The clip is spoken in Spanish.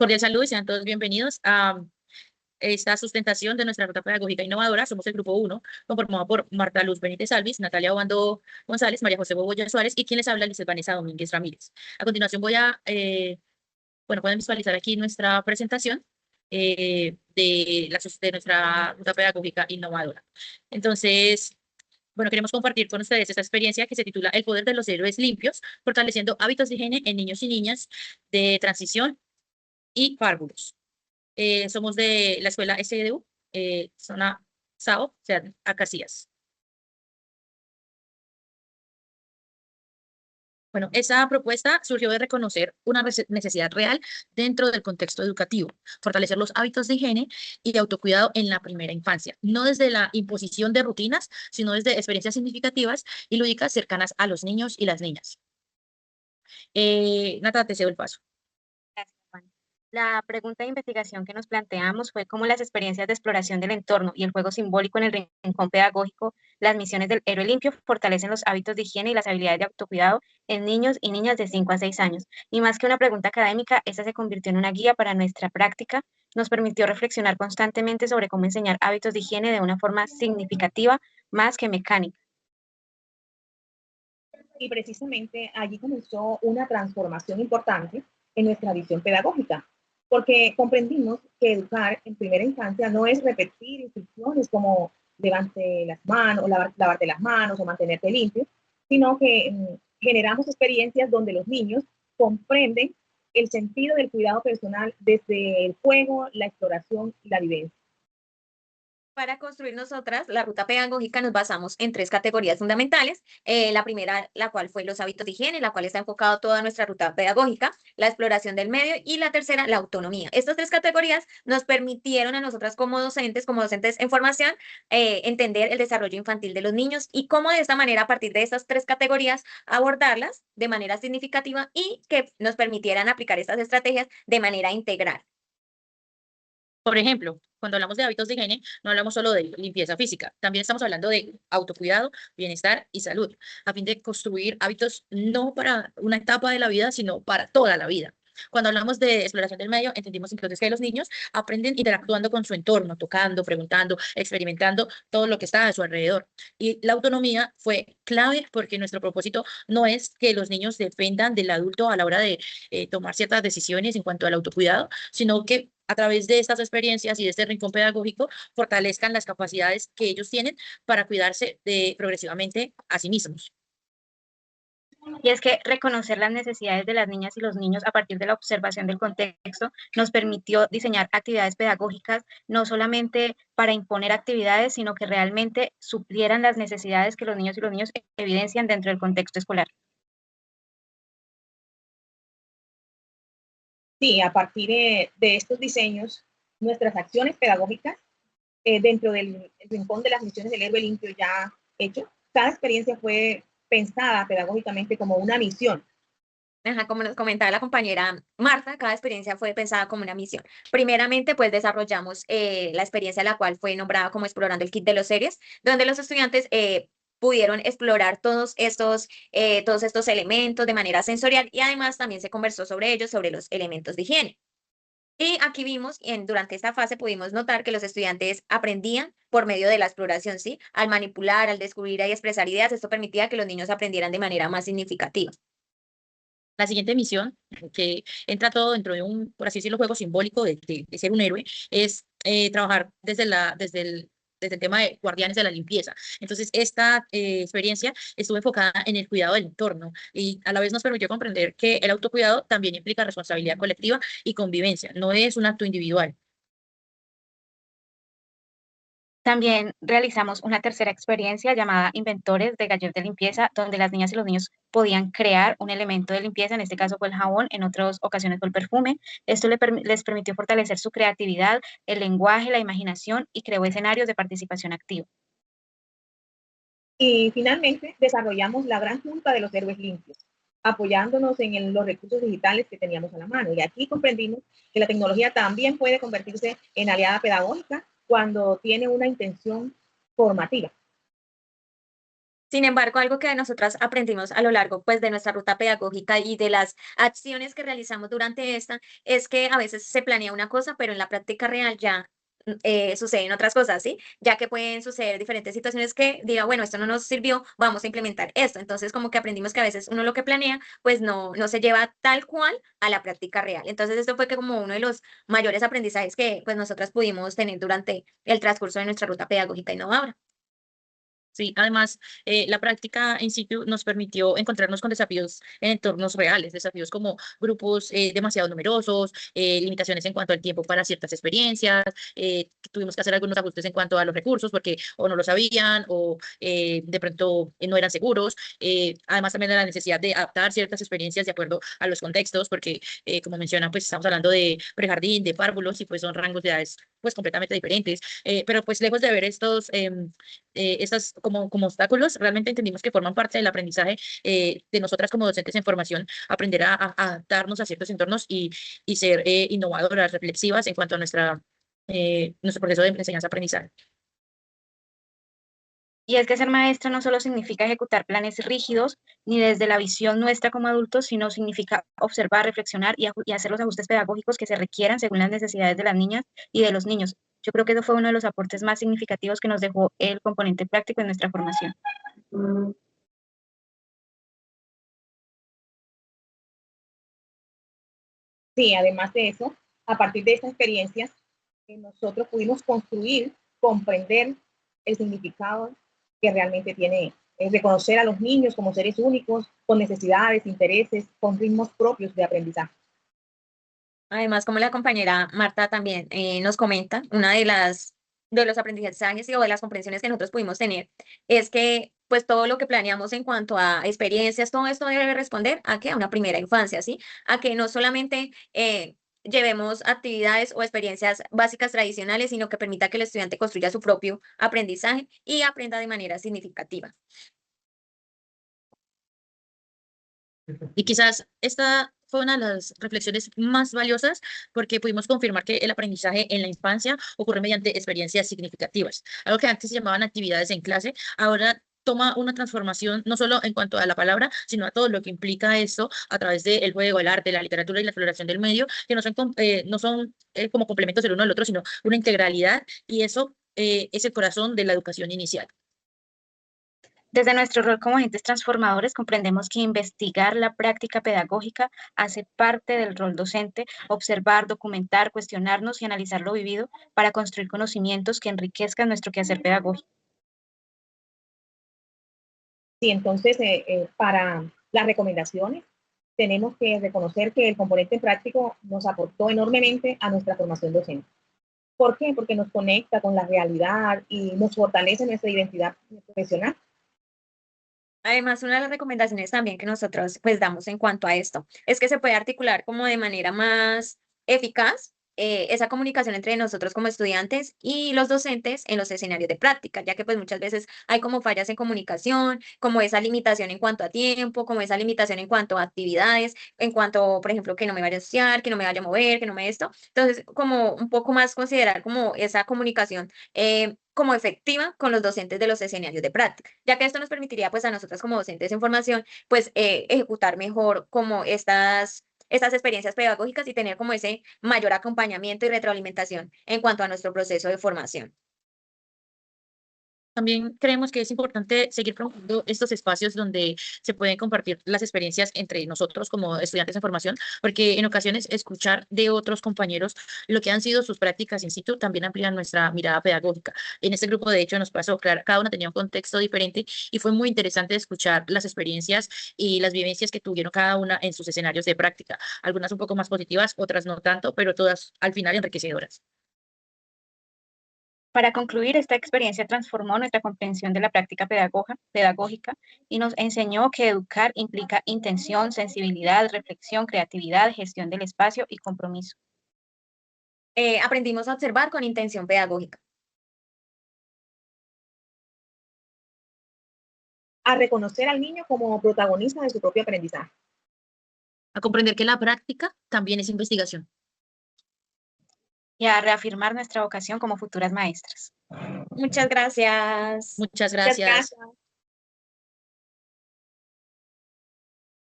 Cordial saludo y sean todos bienvenidos a esta sustentación de nuestra ruta pedagógica innovadora. Somos el grupo 1, conformado por Marta Luz Benítez Alvis, Natalia Obando González, María José Boboya Suárez y quien les habla, Lizeth Vanessa Domínguez Ramírez. A continuación bueno, pueden visualizar aquí nuestra presentación de nuestra ruta pedagógica innovadora. Entonces, bueno, queremos compartir con ustedes esta experiencia que se titula El poder de los héroes limpios, fortaleciendo hábitos de higiene en niños y niñas de transición y párvulos. Somos de la escuela SDU, zona SAO, o sea, a Casillas. Bueno, esa propuesta surgió de reconocer una necesidad real dentro del contexto educativo, fortalecer los hábitos de higiene y de autocuidado en la primera infancia, no desde la imposición de rutinas, sino desde experiencias significativas y lúdicas cercanas a los niños y las niñas. Nata, te cedo el paso. Gracias, Juan. La pregunta de investigación que nos planteamos fue cómo las experiencias de exploración del entorno y el juego simbólico en el rincón pedagógico, las misiones del héroe limpio, fortalecen los hábitos de higiene y las habilidades de autocuidado en niños y niñas de 5 a 6 años. Y más que una pregunta académica, esta se convirtió en una guía para nuestra práctica, nos permitió reflexionar constantemente sobre cómo enseñar hábitos de higiene de una forma significativa más que mecánica. Y precisamente allí comenzó una transformación importante en nuestra visión pedagógica, porque comprendimos que educar en primera instancia no es repetir instrucciones como levante las manos, o lavarte las manos o mantenerte limpio, sino que generamos experiencias donde los niños comprenden el sentido del cuidado personal desde el juego, la exploración y la vivencia. Para construir nosotras la ruta pedagógica nos basamos en tres categorías fundamentales. La primera, la cual fue los hábitos de higiene, la cual está enfocado toda nuestra ruta pedagógica, la exploración del medio y la tercera, la autonomía. Estas tres categorías nos permitieron a nosotras como docentes en formación, entender el desarrollo infantil de los niños y cómo de esta manera, a partir de estas tres categorías, abordarlas de manera significativa y que nos permitieran aplicar estas estrategias de manera integral. Por ejemplo, cuando hablamos de hábitos de higiene, no hablamos solo de limpieza física, también estamos hablando de autocuidado, bienestar y salud, a fin de construir hábitos no para una etapa de la vida, sino para toda la vida. Cuando hablamos de exploración del medio, entendimos entonces que los niños aprenden interactuando con su entorno, tocando, preguntando, experimentando todo lo que está a su alrededor. Y la autonomía fue clave porque nuestro propósito no es que los niños dependan del adulto a la hora de tomar ciertas decisiones en cuanto al autocuidado, sino que a través de estas experiencias y de este rincón pedagógico fortalezcan las capacidades que ellos tienen para cuidarse progresivamente a sí mismos. Y es que reconocer las necesidades de las niñas y los niños a partir de la observación del contexto nos permitió diseñar actividades pedagógicas no solamente para imponer actividades, sino que realmente suplieran las necesidades que los niños y los niños evidencian dentro del contexto escolar. Sí, a partir de estos diseños, nuestras acciones pedagógicas dentro del rincón de las misiones del héroe limpio ya hecho, cada experiencia fue pensada pedagógicamente como una misión. Ajá, como nos comentaba la compañera Marta, cada experiencia fue pensada como una misión. Primeramente, pues desarrollamos la experiencia la cual fue nombrada como explorando el kit de los seres, donde los estudiantes pudieron explorar todos estos elementos de manera sensorial y además también se conversó sobre ellos, sobre los elementos de higiene. Y aquí vimos, durante esta fase pudimos notar que los estudiantes aprendían por medio de la exploración, ¿sí? Al manipular, al descubrir y expresar ideas, esto permitía que los niños aprendieran de manera más significativa. La siguiente misión, que entra todo dentro de un, por así decirlo, juego simbólico de ser un héroe, es trabajar desde el tema de guardianes de la limpieza. Entonces, esta experiencia estuvo enfocada en el cuidado del entorno y a la vez nos permitió comprender que el autocuidado también implica responsabilidad colectiva y convivencia, no es un acto individual. También realizamos una tercera experiencia llamada Inventores de Galletas de Limpieza, donde las niñas y los niños podían crear un elemento de limpieza, en este caso fue el jabón, en otras ocasiones fue el perfume. Esto les permitió fortalecer su creatividad, el lenguaje, la imaginación y creó escenarios de participación activa. Y finalmente desarrollamos la gran junta de los héroes limpios, apoyándonos en los recursos digitales que teníamos a la mano. Y aquí comprendimos que la tecnología también puede convertirse en aliada pedagógica cuando tiene una intención formativa. Sin embargo, algo que nosotras aprendimos a lo largo, pues, de nuestra ruta pedagógica y de las acciones que realizamos durante esta, es que a veces se planea una cosa, pero en la práctica real ya suceden otras cosas, ¿sí? Ya que pueden suceder diferentes situaciones que diga, bueno, esto no nos sirvió, vamos a implementar esto. Entonces, como que aprendimos que a veces uno lo que planea, pues no se lleva tal cual a la práctica real. Entonces, esto fue que como uno de los mayores aprendizajes que pues nosotras pudimos tener durante el transcurso de nuestra ruta pedagógica innovadora. Sí, además, la práctica in situ nos permitió encontrarnos con desafíos en entornos reales, desafíos como grupos demasiado numerosos, limitaciones en cuanto al tiempo para ciertas experiencias, tuvimos que hacer algunos ajustes en cuanto a los recursos porque o no lo sabían o de pronto no eran seguros. Además, también de la necesidad de adaptar ciertas experiencias de acuerdo a los contextos, porque como mencionan, pues estamos hablando de prejardín, de párvulos y pues son rangos de edades pues completamente diferentes, pero pues lejos de ver estas como obstáculos, realmente entendimos que forman parte del aprendizaje de nosotras como docentes en formación, aprender a adaptarnos a ciertos entornos y ser innovadoras, reflexivas en cuanto a nuestro proceso de enseñanza-aprendizaje. Y es que ser maestra no solo significa ejecutar planes rígidos, ni desde la visión nuestra como adultos, sino significa observar, reflexionar y hacer los ajustes pedagógicos que se requieran según las necesidades de las niñas y de los niños. Yo creo que eso fue uno de los aportes más significativos que nos dejó el componente práctico en nuestra formación. Sí, además de eso, a partir de estas experiencias, nosotros pudimos construir, comprender el significado que realmente tiene reconocer a los niños como seres únicos, con necesidades, intereses, con ritmos propios de aprendizaje. Además, como la compañera Marta también nos comenta, una de los aprendizajes y o de las comprensiones que nosotros pudimos tener es que pues todo lo que planeamos en cuanto a experiencias, todo esto debe responder a que a una primera infancia, ¿sí? A que no solamente llevemos actividades o experiencias básicas tradicionales, sino que permita que el estudiante construya su propio aprendizaje y aprenda de manera significativa. Y quizás esta fue una de las reflexiones más valiosas porque pudimos confirmar que el aprendizaje en la infancia ocurre mediante experiencias significativas. Algo que antes se llamaban actividades en clase, ahora toma una transformación no solo en cuanto a la palabra, sino a todo lo que implica esto a través del juego, el arte, la literatura y la exploración del medio, que no son como complementos del uno del otro, sino una integralidad, y eso es el corazón de la educación inicial. Desde nuestro rol como agentes transformadores, comprendemos que investigar la práctica pedagógica hace parte del rol docente, observar, documentar, cuestionarnos y analizar lo vivido para construir conocimientos que enriquezcan nuestro quehacer pedagógico. Sí, entonces, para las recomendaciones, tenemos que reconocer que el componente práctico nos aportó enormemente a nuestra formación docente. ¿Por qué? Porque nos conecta con la realidad y nos fortalece nuestra identidad profesional. Además, una de las recomendaciones también que nosotros pues damos en cuanto a esto es que se puede articular como de manera más eficaz esa comunicación entre nosotros como estudiantes y los docentes en los escenarios de práctica, ya que pues muchas veces hay como fallas en comunicación, como esa limitación en cuanto a tiempo, como esa limitación en cuanto a actividades, en cuanto, por ejemplo, que no me vaya a asociar, que no me vaya a mover, que no me esto. Entonces, como un poco más considerar como esa comunicación como efectiva con los docentes de los escenarios de práctica, ya que esto nos permitiría pues a nosotras como docentes en formación pues ejecutar mejor como estas experiencias pedagógicas y tener como ese mayor acompañamiento y retroalimentación en cuanto a nuestro proceso de formación. También creemos que es importante seguir promoviendo estos espacios donde se pueden compartir las experiencias entre nosotros como estudiantes en formación, porque en ocasiones escuchar de otros compañeros lo que han sido sus prácticas in situ también amplía nuestra mirada pedagógica. En este grupo, de hecho, nos pasó, claro, cada una tenía un contexto diferente y fue muy interesante escuchar las experiencias y las vivencias que tuvieron cada una en sus escenarios de práctica, algunas un poco más positivas, otras no tanto, pero todas al final enriquecedoras. Para concluir, esta experiencia transformó nuestra comprensión de la práctica pedagógica y nos enseñó que educar implica intención, sensibilidad, reflexión, creatividad, gestión del espacio y compromiso. Aprendimos a observar con intención pedagógica. A reconocer al niño como protagonista de su propio aprendizaje. A comprender que la práctica también es investigación. Y a reafirmar nuestra vocación como futuras maestras. Muchas gracias. Muchas Muchas gracias. gracias.